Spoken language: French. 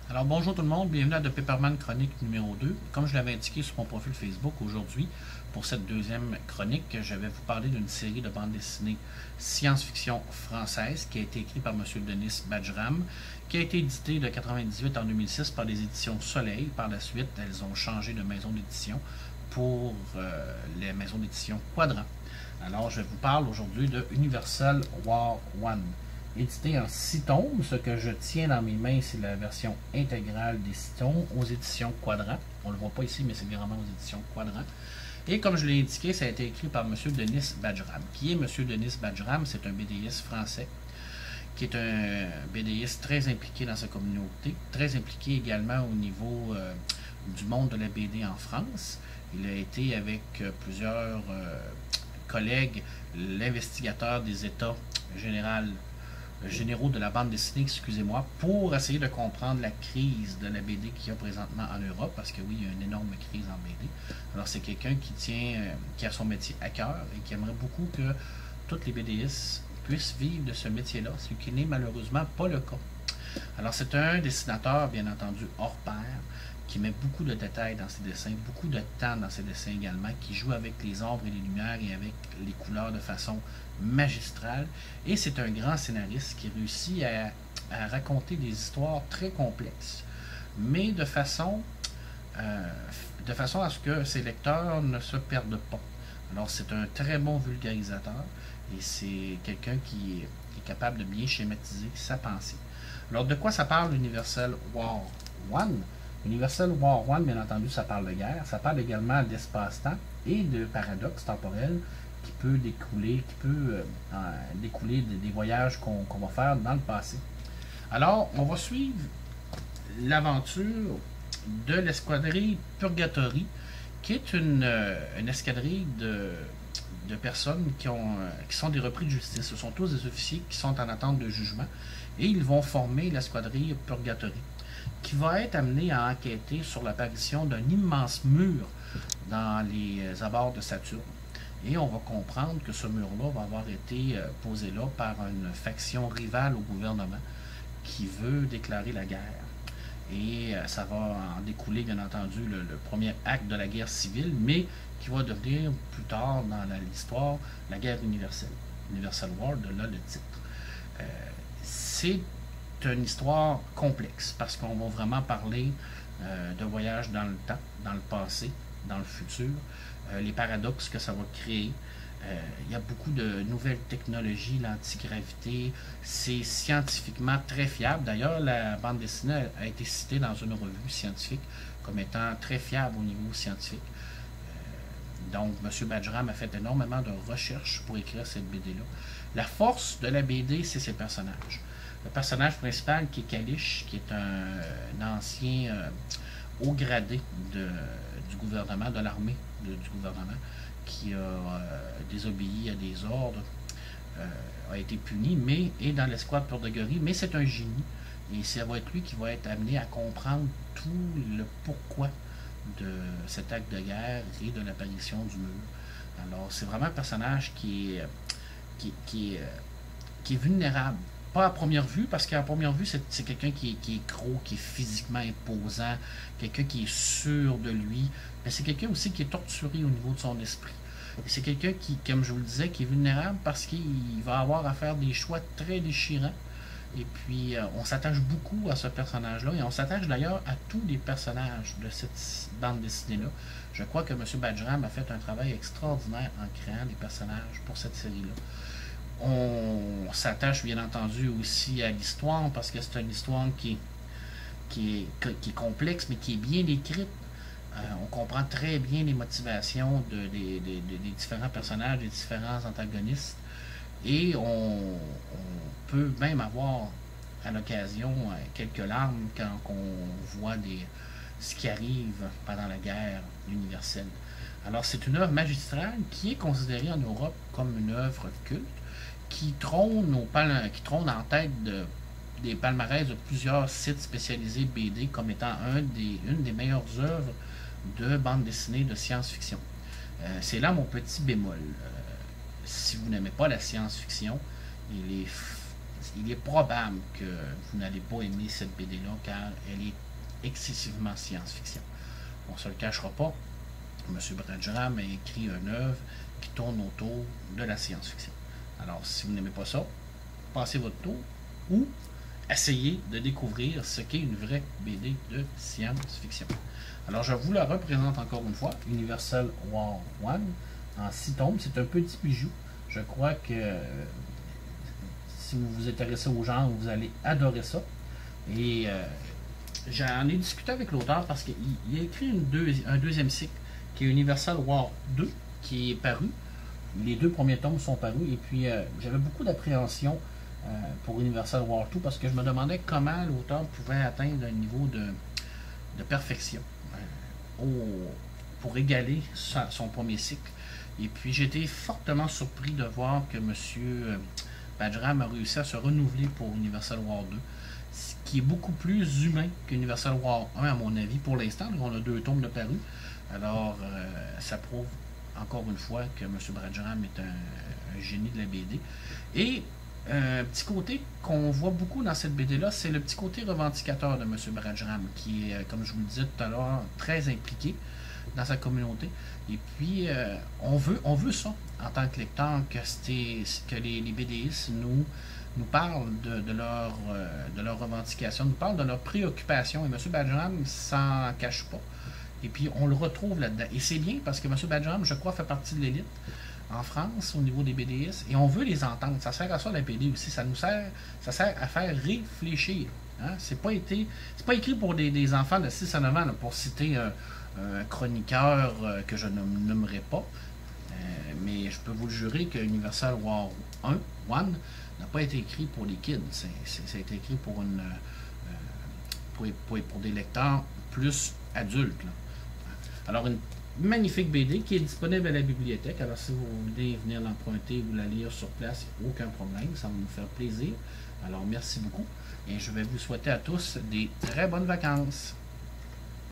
Alors bonjour tout le monde, bienvenue à The Paperman Chronique numéro 2. Comme je l'avais indiqué sur mon profil Facebook aujourd'hui, pour cette deuxième chronique, je vais vous parler d'une série de bandes dessinées science-fiction française qui a été écrite par M. Denis Bajram, qui a été éditée de 1998 en 2006 par les éditions Soleil. Par la suite, elles ont changé de maison d'édition pour les maisons d'édition Quadrant. Alors je vous parle aujourd'hui de Universal War One, édité en 6 tomes. Ce que je tiens dans mes mains, c'est la version intégrale des 6 tomes aux éditions Quadrant. On ne le voit pas ici, mais c'est vraiment aux éditions Quadrant. Et comme je l'ai indiqué, ça a été écrit par M. Denis Bajram. Qui est M. Denis Bajram? C'est un BDiste français, qui est un BDiste très impliqué dans sa communauté, très impliqué également au niveau du monde de la BD en France. Il a été avec plusieurs collègues l'investigateur des états généraux de la bande dessinée, excusez-moi, pour essayer de comprendre la crise de la BD qu'il y a présentement en Europe, parce que oui, il y a une énorme crise en BD. Alors c'est quelqu'un qui a son métier à cœur et qui aimerait beaucoup que tous les BDistes puissent vivre de ce métier-là, ce qui n'est malheureusement pas le cas. Alors c'est un dessinateur, bien entendu, hors pair, qui met beaucoup de détails dans ses dessins, beaucoup de temps dans ses dessins également, qui joue avec les ombres et les lumières et avec les couleurs de façon magistrale. Et c'est un grand scénariste qui réussit à raconter des histoires très complexes, mais de façon à ce que ses lecteurs ne se perdent pas. Alors c'est un très bon vulgarisateur et c'est quelqu'un qui est capable de bien schématiser sa pensée. Alors de quoi ça parle Universal War One? Universal War One, bien entendu, ça parle de guerre, ça parle également d'espace-temps et de paradoxes temporels qui peut découler des voyages qu'on va faire dans le passé. Alors, on va suivre l'aventure de l'escadrille Purgatory, qui est une escadrille de personnes qui sont des repris de justice. Ce sont tous des officiers qui sont en attente de jugement et ils vont former l'escadrille Purgatory, qui va être amené à enquêter sur l'apparition d'un immense mur dans les abords de Saturne. Et on va comprendre que ce mur-là va avoir été posé là par une faction rivale au gouvernement qui veut déclarer la guerre. Et ça va en découler, bien entendu, le premier acte de la guerre civile, mais qui va devenir plus tard dans l'histoire la guerre universelle. Universal War, de là le titre. C'est une histoire complexe parce qu'on va vraiment parler de voyage dans le temps, dans le passé, dans le futur, les paradoxes que ça va créer. Il y a beaucoup de nouvelles technologies, l'antigravité, c'est scientifiquement très fiable. D'ailleurs, la bande dessinée a été citée dans une revue scientifique comme étant très fiable au niveau scientifique. Donc, M. Bajram a fait énormément de recherches pour écrire cette BD-là. La force de la BD, c'est ses personnages. Le personnage principal qui est Kalish, qui est un ancien haut gradé du gouvernement, de l'armée du gouvernement, qui a désobéi à des ordres, a été puni, mais est dans l'escouade Purgatory, mais c'est un génie. Et ça va être lui qui va être amené à comprendre tout le pourquoi de cet acte de guerre et de l'apparition du mur. Alors c'est vraiment un personnage qui est vulnérable. Pas à première vue, parce qu'à première vue, c'est quelqu'un qui est gros, qui est physiquement imposant, quelqu'un qui est sûr de lui, mais c'est quelqu'un aussi qui est torturé au niveau de son esprit. Et c'est quelqu'un qui, comme je vous le disais, qui est vulnérable parce qu'il va avoir à faire des choix très déchirants. Et puis, on s'attache beaucoup à ce personnage-là, et on s'attache d'ailleurs à tous les personnages de cette bande dessinée-là. Je crois que M. Bajram a fait un travail extraordinaire en créant des personnages pour cette série-là. On s'attache bien entendu aussi à l'histoire parce que c'est une histoire qui est complexe mais qui est bien écrite. On comprend très bien les motivations des différents personnages, des différents antagonistes, et on peut même avoir à l'occasion quelques larmes quand on voit ce qui arrive pendant la guerre universelle. Alors c'est une œuvre magistrale qui est considérée en Europe comme une œuvre culte, qui trône en tête des palmarès de plusieurs sites spécialisés BD comme étant une des meilleures œuvres de bande dessinée de science-fiction. C'est là mon petit bémol. Si vous n'aimez pas la science-fiction et il est probable que vous n'allez pas aimer cette BD-là car elle est excessivement science-fiction. On ne se le cachera pas, M. Bradram a écrit une œuvre qui tourne autour de la science-fiction. Alors, si vous n'aimez pas ça, passez votre tour ou essayez de découvrir ce qu'est une vraie BD de science-fiction. Alors, je vous la représente encore une fois, Universal War 1, en 6 tomes. C'est un petit bijou. Je crois que si vous vous intéressez au genre, vous allez adorer ça. Et j'en ai discuté avec l'auteur parce qu'il a écrit un deuxième cycle qui est Universal War 2, qui est paru. Les 2 premiers tomes sont parus. Et puis, j'avais beaucoup d'appréhension pour Universal War 2 parce que je me demandais comment l'auteur pouvait atteindre un niveau de perfection pour égaler son premier cycle. Et puis, j'ai été fortement surpris de voir que M. Bajram a réussi à se renouveler pour Universal War 2, ce qui est beaucoup plus humain qu'Universal War 1 à mon avis pour l'instant. On a 2 tomes de paru. Alors, ça prouve encore une fois que M. Bajram est un génie de la BD. Et un petit côté qu'on voit beaucoup dans cette BD-là, c'est le petit côté revendicateur de M. Bajram, qui est, comme je vous le disais tout à l'heure, très impliqué dans sa communauté. Et puis, on veut ça en tant que lecteur, que les BDistes nous parlent de leurs revendications, nous parlent de leurs préoccupations. Et M. Bajram s'en cache pas. Et puis, on le retrouve là-dedans. Et c'est bien parce que M. Bajram, je crois, fait partie de l'élite en France au niveau des BDistes. Et on veut les entendre. Ça sert à ça, la BD aussi. Ça sert à faire réfléchir. Hein? C'est pas écrit pour des enfants de 6 à 9 ans, là, pour citer un chroniqueur que je ne nommerai pas. Mais je peux vous le jurer que Universal War 1 n'a pas été écrit pour les kids. Ça a été écrit pour des lecteurs plus adultes. Là. Alors, une magnifique BD qui est disponible à la bibliothèque. Alors, si vous voulez venir l'emprunter ou la lire sur place, aucun problème. Ça va nous faire plaisir. Alors, merci beaucoup. Et je vais vous souhaiter à tous des très bonnes vacances.